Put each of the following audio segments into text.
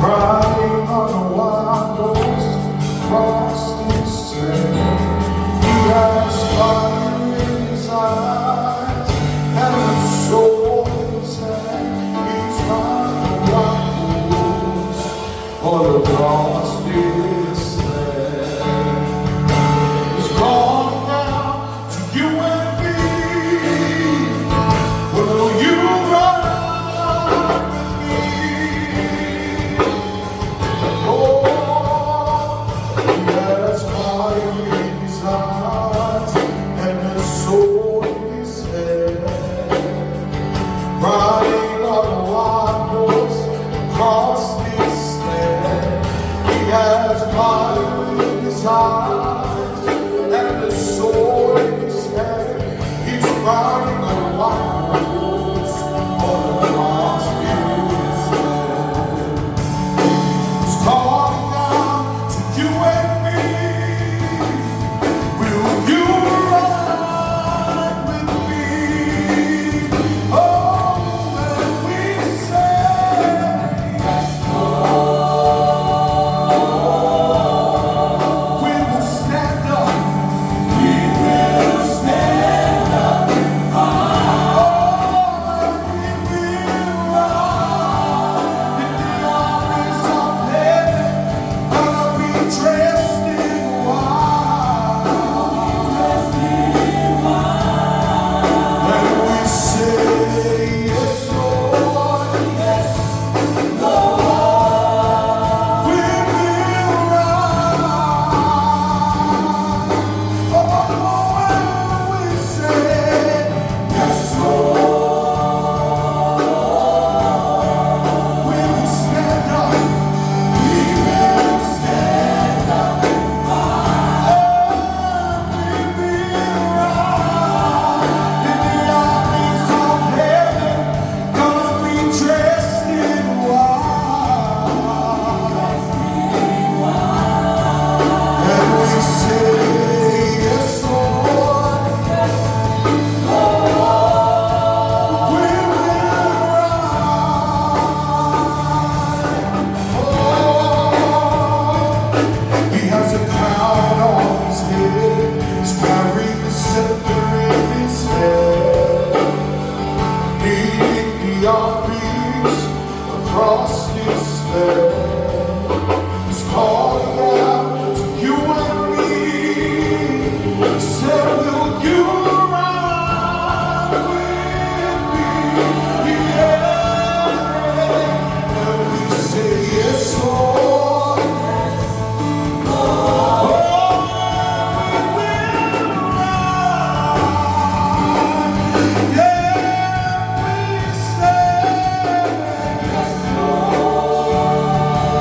riding on a wild horse across this land. He has fire in his eyes and a soul in his hand. He's riding a wild horse all across this land. He's calling out to you and me. Will you ride with me? Oh, he has fire in his eyes and a soul in his head. Riding on a wild horse across this land. He has fire in his eyes and a soul in his head. He's riding on a wild horse all across this land. He's calling out to you and me. Will you ride with me? Oh, and we say yes, Lord. We will stand up. We will stand up and fight. Oh, and we will ride in the armies of heaven. Gonna be dressed in white. And we say yes, Lord. Yes, Lord. We will ride. Oh, and we say yes, Lord. We will stand up. We will stand up and fight. We will ride in the armies of heaven. Gonna be dressed in white. And we say yes, Lord. We will ride. He has a crown on his head. He's carrying the scepter in his hand. Leading the armies across this land. He's calling out to you and me. He said, will you ride with me? Yeah. And we say yes, Lord. Oh, we will ride. Yeah, we say yes, Lord.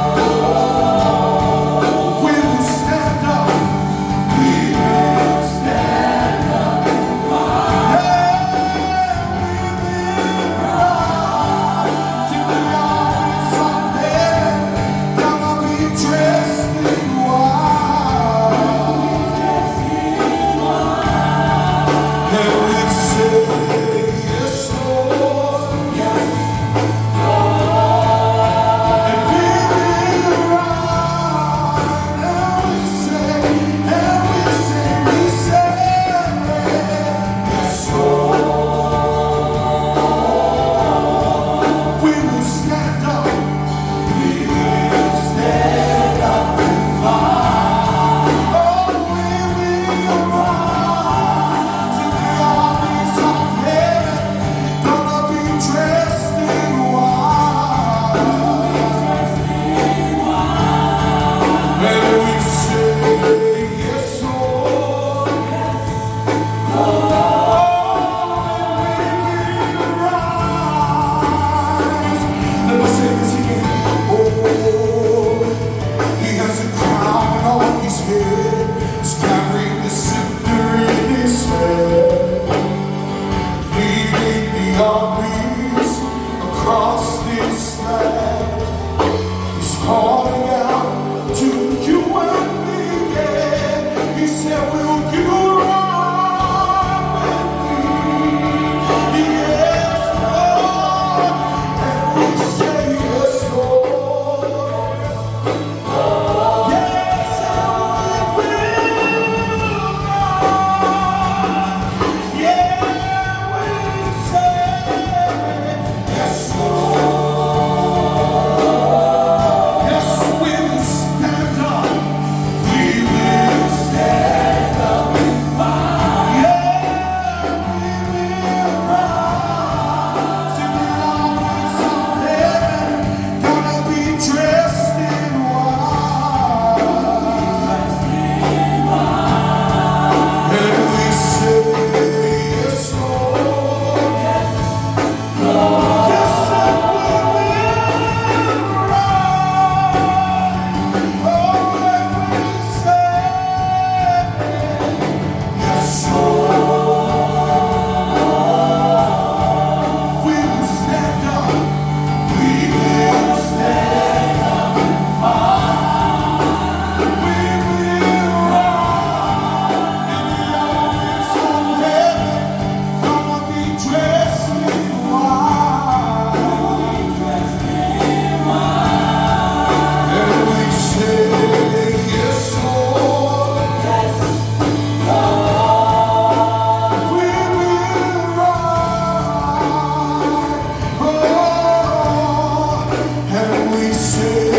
say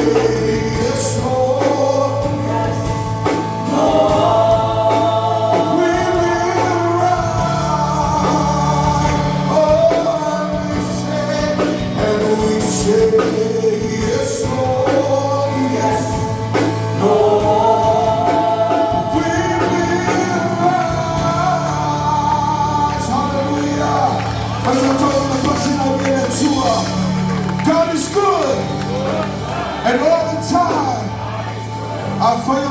yes, Lord. We will rise. Oh, and we say yes, Lord. Yes, Lord. We will rise. Hallelujah. As I told the person I get to God is good, and all the time I feel